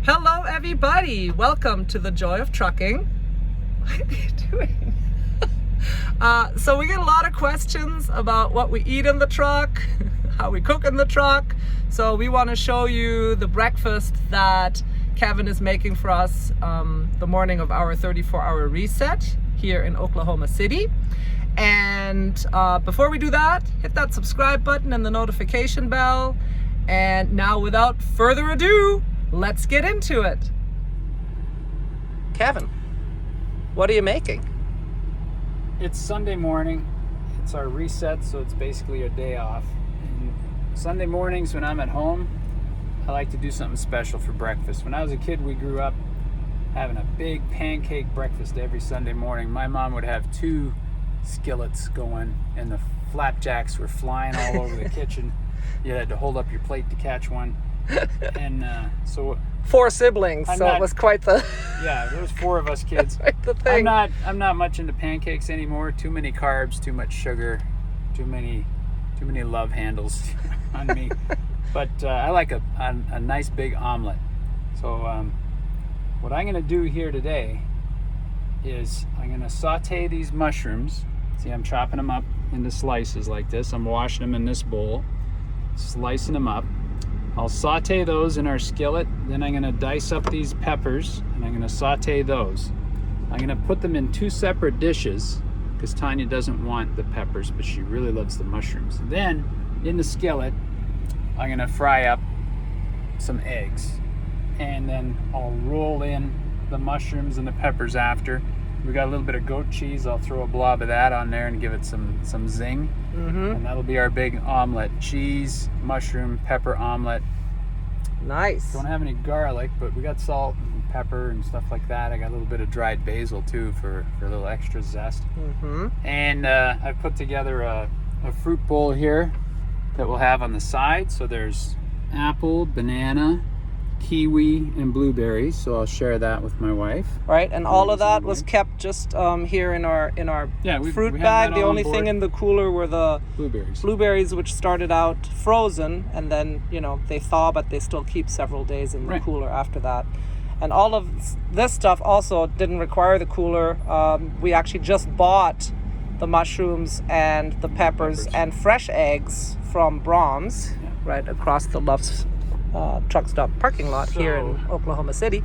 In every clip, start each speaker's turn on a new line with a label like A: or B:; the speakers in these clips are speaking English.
A: Hello everybody, welcome to the Joy of Trucking. What are you doing? So we get a lot of questions about what we eat in the truck, how we cook in the truck. So we want to show you the breakfast that Kevin is making for us the morning of our 34-hour reset here in Oklahoma City. And before we do that, hit that subscribe button and the notification bell. And now without further ado, let's get into it. Kevin, what are you making?
B: It's Sunday morning. It's our reset, so it's basically a day off. And Sunday mornings when I'm at home, I like to do something special for breakfast. When I was a kid, we grew up having a big pancake breakfast every Sunday morning. My mom would have 2 skillets going, and the flapjacks were flying all over the kitchen. You had to hold up your plate to catch one. And so
A: 4 siblings, it was quite the
B: yeah, there was 4 of us kids.
A: quite the thing.
B: I'm not much into pancakes anymore. Too many carbs, too much sugar, too many love handles on me. But I like a nice big omelet. So what I'm gonna do here today is I'm gonna saute these mushrooms. See, I'm chopping them up into slices like this. I'm washing them in this bowl, slicing them up. I'll saute those in our skillet. Then I'm gonna dice up these peppers and I'm gonna saute those. I'm gonna put them in 2 separate dishes because Tanya doesn't want the peppers, but she really loves the mushrooms. Then in the skillet, I'm gonna fry up some eggs. And then I'll roll in the mushrooms and the peppers after. We got a little bit of goat cheese. I'll throw a blob of that on there and give it some zing. And that'll be our big omelet. Cheese, mushroom, pepper omelet.
A: Nice.
B: Don't have any garlic, but we got salt and pepper and stuff like that. I got a little bit of dried basil too for a little extra zest. And I've put together a fruit bowl here that we'll have on the side. So there's apple, banana, kiwi, and blueberries. So I'll share that with my wife.
A: Right, and all of that was kept just here in our fruit bag. The only thing in the cooler were the blueberries, which started out frozen, and then they thaw, but they still keep several days in the cooler after that. And all of this stuff also didn't require the cooler. We actually just bought the mushrooms and the peppers and fresh eggs from Brahms, right across the Love's truck stop parking lot here in Oklahoma City.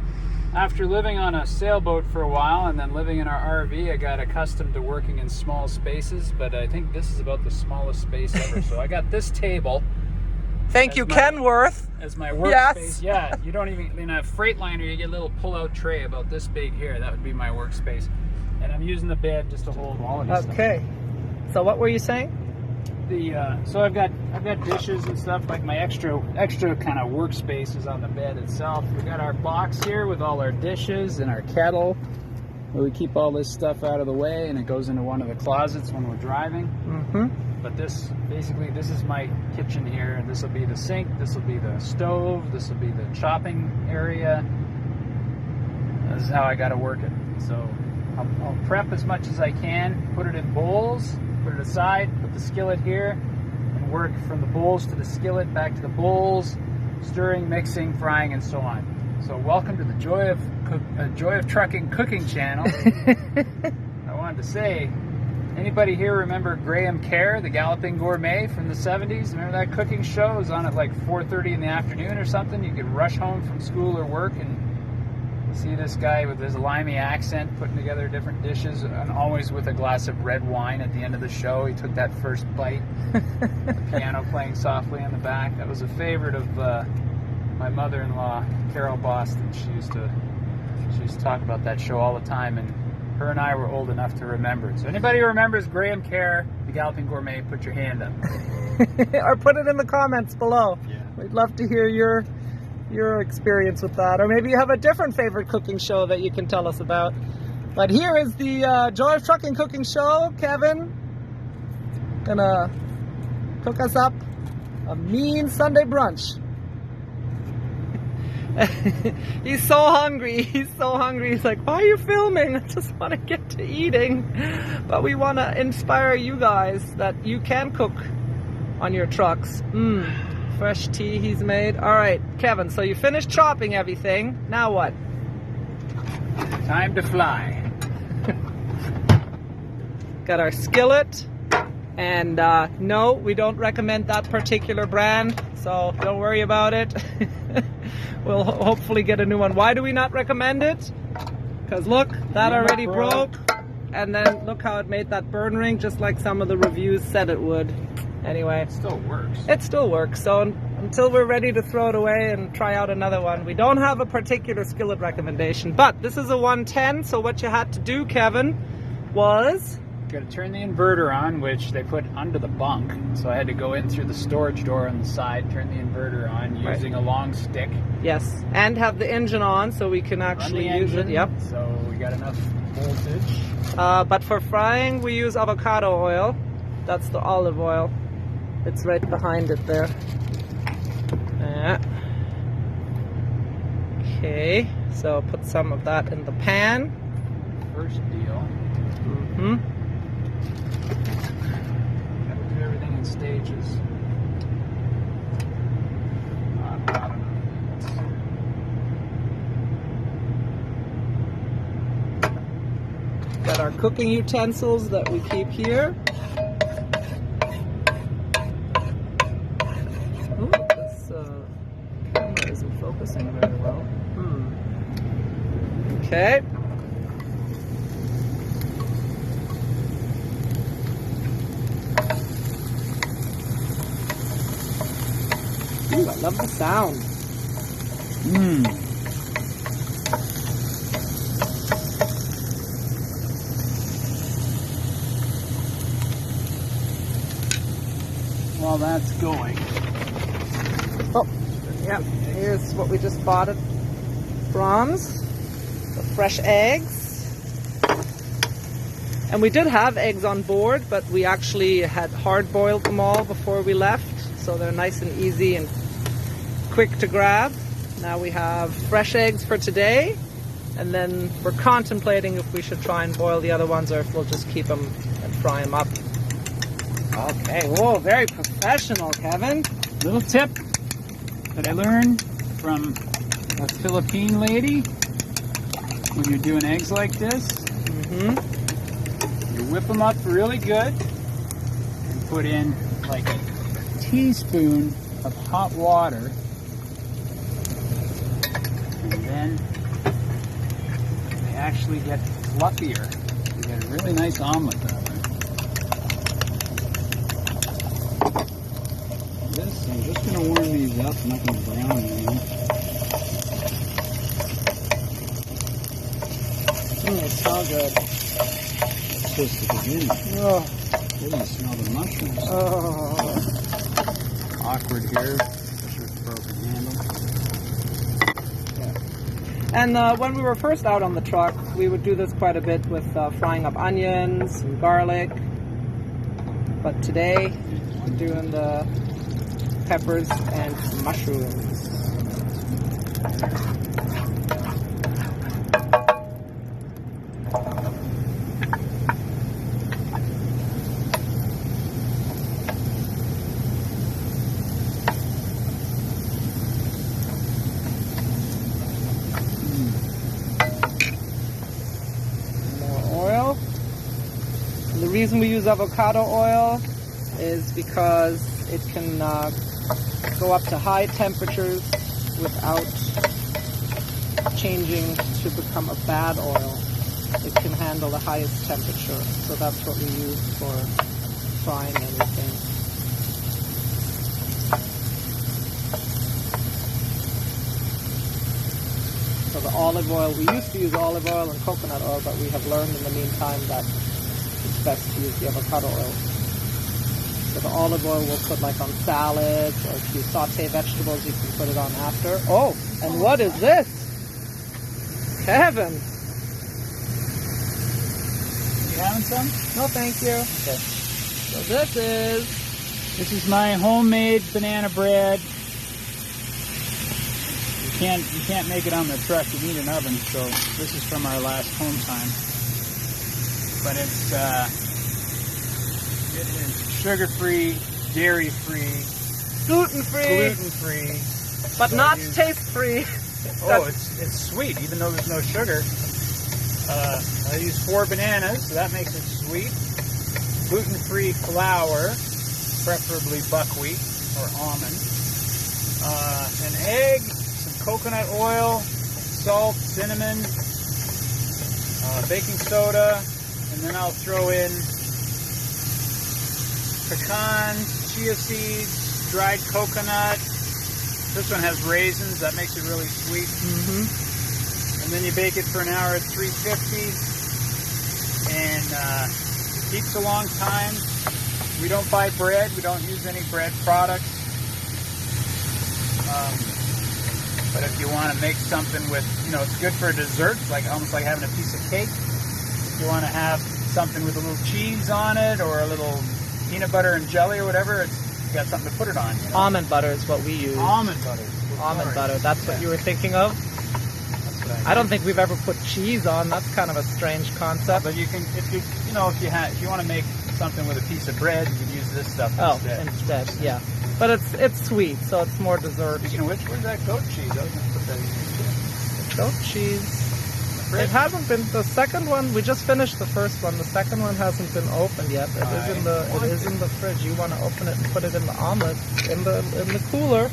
B: After living on a sailboat for a while and then living in our RV, I got accustomed to working in small spaces, but I think this is about the smallest space ever. So I got this table.
A: Thank you, Kenworth.
B: As my workspace. Yes. Yeah, you don't even, in a Freightliner, you get a little pull-out tray about this big here. That would be my workspace. And I'm using the bed just to hold all of this stuff.
A: Okay. So what were you saying?
B: So I've got dishes and stuff, like my extra kind of workspace is on the bed itself. We got our box here with all our dishes and our kettle where we keep all this stuff out of the way, and it goes into one of the closets when we're driving. But this is my kitchen here, and this will be the sink, this will be the stove, this will be the chopping area. This is how I got to work it. So I'll prep as much as I can, put it in bowls, put it aside, put the skillet here, and work from the bowls to the skillet, back to the bowls, stirring, mixing, frying, and so on. So welcome to the Joy of Trucking cooking channel. I wanted to say, anybody here remember Graham Kerr, the Galloping Gourmet from the 70s? Remember that cooking show? It was on at like 4:30 in the afternoon or something. You could rush home from school or work and see this guy with his limey accent putting together different dishes, and always with a glass of red wine at the end of the show. He took that first bite, the piano playing softly in the back. That was a favorite of my mother-in-law, Carol Boston. She used to talk about that show all the time, and her and I were old enough to remember it. So anybody who remembers Graham Kerr, the Galloping Gourmet, put your hand up.
A: Or put it in the comments below.
B: Yeah.
A: We'd love to hear your experience with that, or maybe you have a different favorite cooking show that you can tell us about. But here is the Joy of Trucking cooking show. Kevin gonna cook us up a mean Sunday brunch. He's so hungry. He's like, why are you filming? I just want to get to eating. But we want to inspire you guys that you can cook on your trucks. fresh tea he's made. All right, Kevin, so you finished chopping everything. Now what?
B: Time to fly.
A: Got our skillet. And no, we don't recommend that particular brand, so don't worry about it. We'll hopefully get a new one. Why do we not recommend it? Because look, that already broke. And then look how it made that burn ring, just like some of the reviews said it would. Anyway.
B: It still works.
A: It still works. So until we're ready to throw it away and try out another one, we don't have a particular skillet recommendation. But this is a 110, so what you had to do, Kevin, was...
B: Got to turn the inverter on, which they put under the bunk. So I had to go in through the storage door on the side, turn the inverter on using a long stick.
A: Yes, and have the engine on so we can actually use it. Yep.
B: So we got enough voltage.
A: But for frying, we use avocado oil. That's the olive oil. It's right behind it there. Okay, so put some of that in the pan.
B: First deal.
A: Mm-hmm.
B: Gotta do everything in stages.
A: Got our cooking utensils that we keep here. Ooh, this camera isn't focusing very well. Okay. Ooh, I love the sound.
B: While that's going.
A: Oh, yeah, here's what we just bought at Brahms. The fresh eggs. And we did have eggs on board, but we actually had hard boiled them all before we left. So they're nice and easy and quick to grab. Now we have fresh eggs for today, and then we're contemplating if we should try and boil the other ones or if we'll just keep them and fry them up. Okay, whoa, very professional, Kevin.
B: Little tip that I learned from a Philippine lady when you're doing eggs like this. You whip them up really good and put in like a teaspoon of hot water, and then they actually get fluffier. You get a really nice omelet that way. This, I'm just going to warm these up. I'm not going to brown anything.
A: They smell good.
B: It's just the beginning.
A: Oh.
B: You're going to smell the mushrooms.
A: Oh.
B: Awkward here, especially with the broken handle.
A: Yeah. And when we were first out on the truck, we would do this quite a bit with frying up onions and garlic. But today, we're doing the peppers and mushrooms. The reason we use avocado oil is because it can go up to high temperatures without changing to become a bad oil. It can handle the highest temperature, so that's what we use for frying anything. So the olive oil, we used to use olive oil and coconut oil, but we have learned in the meantime that it's best to use the avocado oil. So the olive oil we'll put like on salads, or if you saute vegetables, you can put it on after. Oh, and what is this? Kevin!
B: You having some?
A: No, thank you.
B: Okay.
A: So
B: This is my homemade banana bread. You can't make it on the truck. You need an oven. So this is from our last home time. But it is sugar-free, dairy-free,
A: Gluten-free,
B: gluten-free.
A: but
B: So
A: not
B: I use-
A: taste-free.
B: Oh, it's sweet, even though there's no sugar. I use 4 bananas, so that makes it sweet. Gluten-free flour, preferably buckwheat or almond. An egg, some coconut oil, salt, cinnamon, baking soda, and then I'll throw in pecans, chia seeds, dried coconut. This one has raisins, that makes it really sweet.
A: Mm-hmm.
B: And then you bake it for an hour at 350, and it keeps a long time. We don't buy bread, we don't use any bread products. But if you want to make something with, it's good for a dessert. It's like almost like having a piece of cake. If you want to have something with a little cheese on it or a little peanut butter and jelly or whatever, you got something to put it on.
A: Almond butter is what we use.
B: Almond butter.
A: Almond butter. That's what you were thinking of?
B: That's what
A: I don't think we've ever put cheese on. That's kind of a strange concept.
B: But you can, if you want to make something with a piece of bread, you can use this stuff instead.
A: Yeah. But it's sweet, so it's more dessert.
B: Speaking of which, where's that goat cheese? I was going to put that in here.
A: Goat cheese. It hasn't been, the second one, we just finished the first one. The second one hasn't been opened yet. It is in the fridge. You want to open it and put it in the omelet, in the cooler.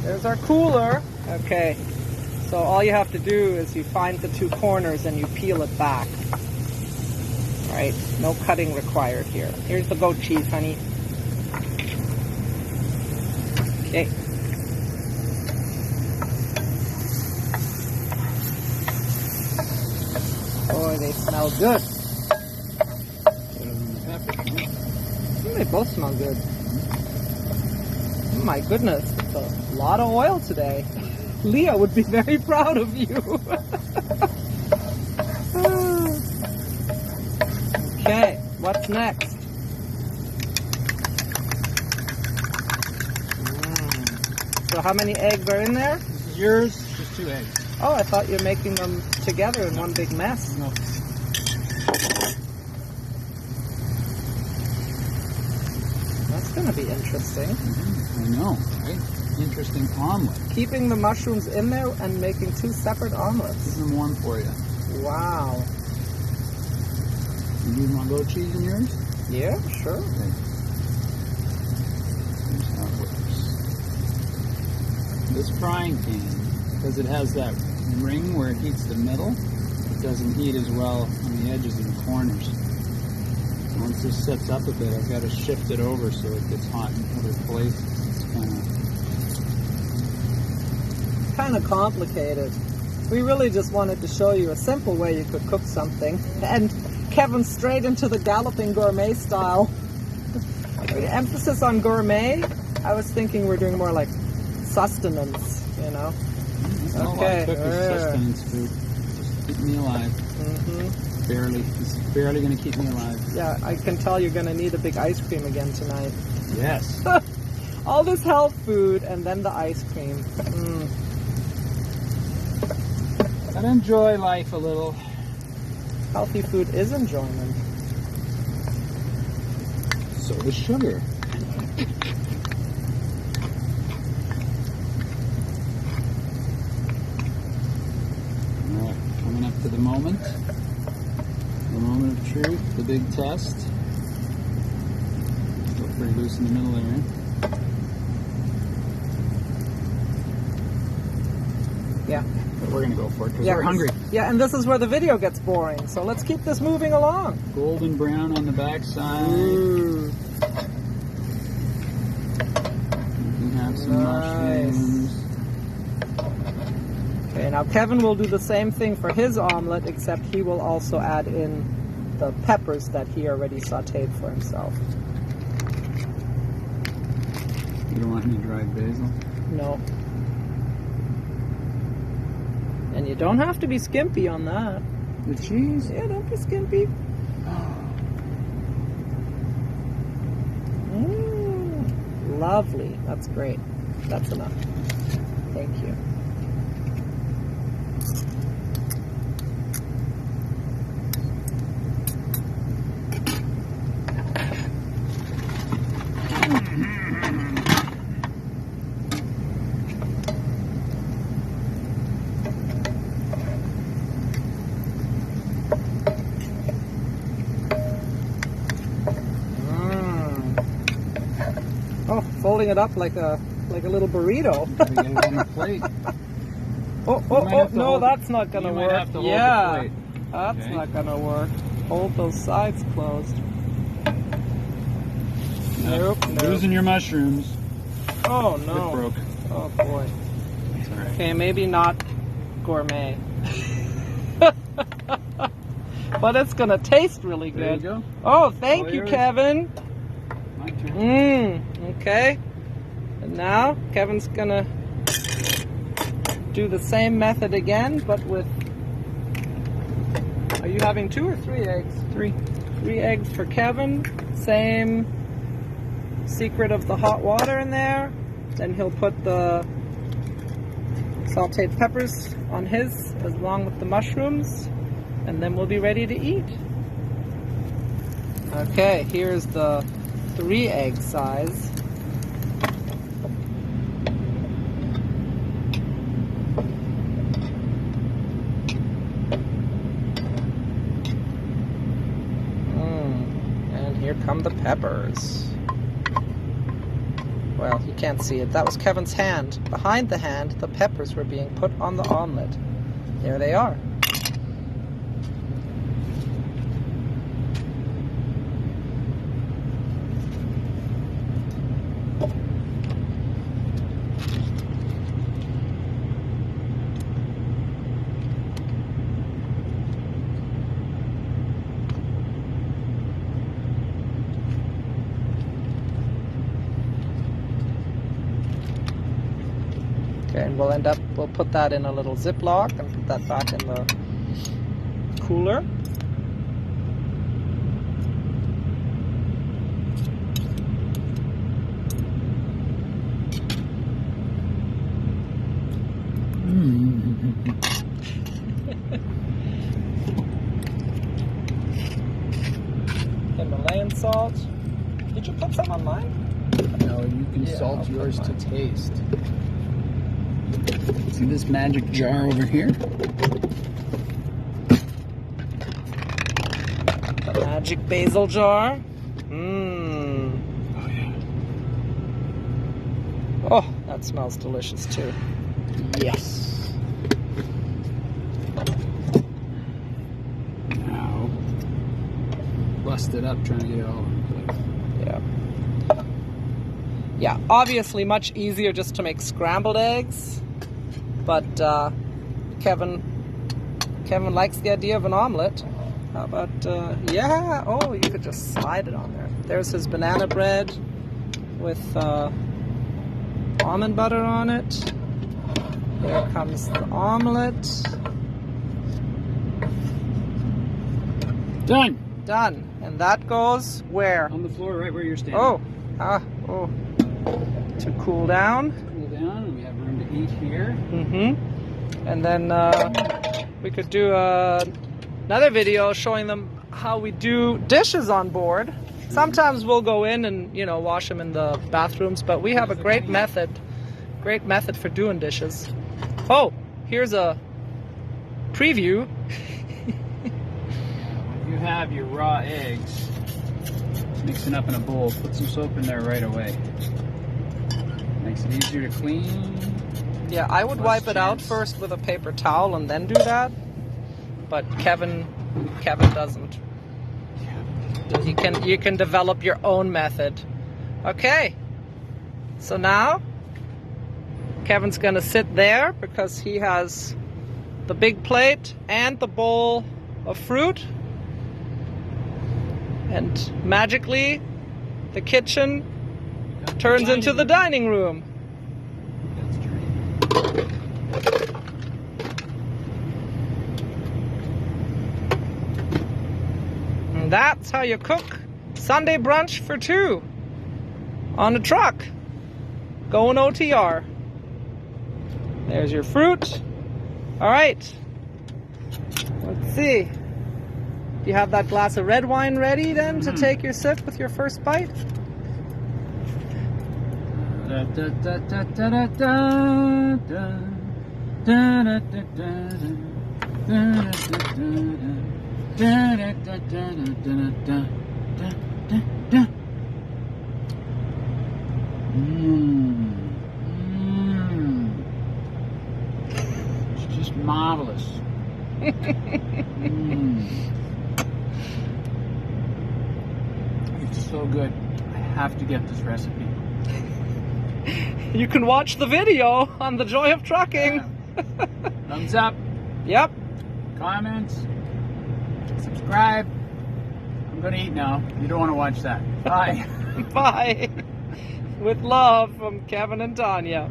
A: There's our cooler. Okay. So all you have to do is you find the 2 corners and you peel it back. All right. No cutting required here. Here's the goat cheese, honey. Okay. Boy, they smell good. They both smell good. Oh my goodness, it's a lot of oil today. Leah would be very proud of you. Okay, what's next? So how many eggs are in there?
B: This is yours, just 2 eggs.
A: Oh, I thought you were making them together in one big mess.
B: No.
A: That's going to be interesting.
B: I know, right? Interesting omelet.
A: Keeping the mushrooms in there and making 2 separate omelets.
B: Keep them warm for you.
A: Wow.
B: You want goat cheese in yours?
A: Yeah, sure.
B: Okay. Here's how it works. This frying pan, because it has that ring where it heats the middle, it doesn't heat as well on the edges and the corners. So once this sets up a bit, I've got to shift it over so it gets hot in other places. It's
A: Kind of complicated. We really just wanted to show you a simple way you could cook something. And Kevin straight into the galloping gourmet style. With emphasis on gourmet, I was thinking we're doing more like sustenance,
B: It's not a lot of cooking sustenance food. Just keep me alive.
A: Mm-hmm.
B: Barely. It's barely going to keep me alive.
A: Yeah, I can tell you're going to need a big ice cream again tonight.
B: Yes.
A: All this health food and then the ice cream.
B: Gotta enjoy life a little.
A: Healthy food is enjoyment.
B: So is sugar. Alright, coming up to the moment. The moment of truth, the big test. Still pretty loose in the middle there.
A: Yeah.
B: But we're gonna go for it because we're hungry.
A: Yeah, and this is where the video gets boring. So let's keep this moving along.
B: Golden brown on the backside.
A: Ooh.
B: You can have some mushrooms.
A: Okay, now Kevin will do the same thing for his omelet, except he will also add in the peppers that he already sauteed for himself.
B: You don't want any dried basil?
A: No. And you don't have to be skimpy on that.
B: The cheese?
A: Yeah, don't be skimpy. Lovely. That's great. That's enough. Thank you. folding it up like a little burrito.
B: Gotta get it on the plate.
A: No, that's not gonna
B: You
A: work.
B: might have to hold
A: Yeah,
B: the plate.
A: that's
B: Okay.
A: not gonna work. Hold those sides closed. Nope, nope.
B: Losing your mushrooms.
A: Oh
B: It
A: no.
B: broke.
A: Oh boy.
B: It's all right.
A: Okay, maybe not gourmet. But it's gonna taste really
B: There you
A: good.
B: go.
A: Oh, thank
B: All
A: you,
B: yours.
A: Kevin.
B: My turn.
A: Okay. And now Kevin's gonna do the same method again, but with. Are you having 2 or 3 eggs?
B: 3.
A: 3 eggs for Kevin. Same secret of the hot water in there. Then he'll put the sauteed peppers on his, along with the mushrooms, and then we'll be ready to eat. Okay, here's the 3 egg size. And here come the peppers. Well, you can't see it. That was Kevin's hand. Behind the hand, the peppers were being put on the omelet. There they are. Okay, and we'll put that in a little Ziploc and put that back in the cooler. Himalayan salt. Did you put some on mine?
B: No, you can
A: Yeah,
B: salt
A: I'll put
B: yours to
A: mine.
B: taste. See this magic jar over here?
A: The magic basil jar. Mmm.
B: Oh yeah.
A: Oh, that smells delicious too. Yes.
B: Now, bust it up trying to get it all in place.
A: Yeah. Yeah, obviously much easier just to make scrambled eggs, but Kevin likes the idea of an omelet. How about, yeah, oh, you could just slide it on there. There's his banana bread with almond butter on it. Here comes the omelet.
B: Done!
A: Done. And that goes where?
B: On the floor right where you're standing.
A: Oh, to cool down.
B: Cool down, and we have room to eat here.
A: Mm-hmm. And then we could do another video showing them how we do dishes on board. Sometimes we'll go in and, you know, wash them in the bathrooms, but we have a great method for doing dishes. Oh, here's a preview.
B: You have your raw eggs. Mix it up in a bowl. Put some soap in there right away. Makes it easier to clean.
A: Yeah, I would
B: Less
A: wipe it out
B: chance.
A: first with a paper towel and then do that. But Kevin doesn't. You can develop your own method. Okay. So now Kevin's gonna sit there because he has the big plate and the bowl of fruit. And magically the kitchen turns into the dining room.
B: That's true.
A: And that's how you cook Sunday brunch for 2 on a truck going OTR. There's your fruit. All right. Let's see. You have that glass of red wine ready then to take your sip with your first bite?
B: Da, da, da, da, da, da, da, da. Da, da, da, da, da. Da, da, da, da. Da, da, da, da, da, da, da, da, da, da. It's just marvelous. It's so good. I have to get this recipe.
A: You can watch the video on The Joy of Trucking.
B: Thumbs up,
A: Yep.
B: comments, subscribe. I'm gonna eat now. You don't want to watch that. Bye.
A: Bye. With love from Kevin and Tanya.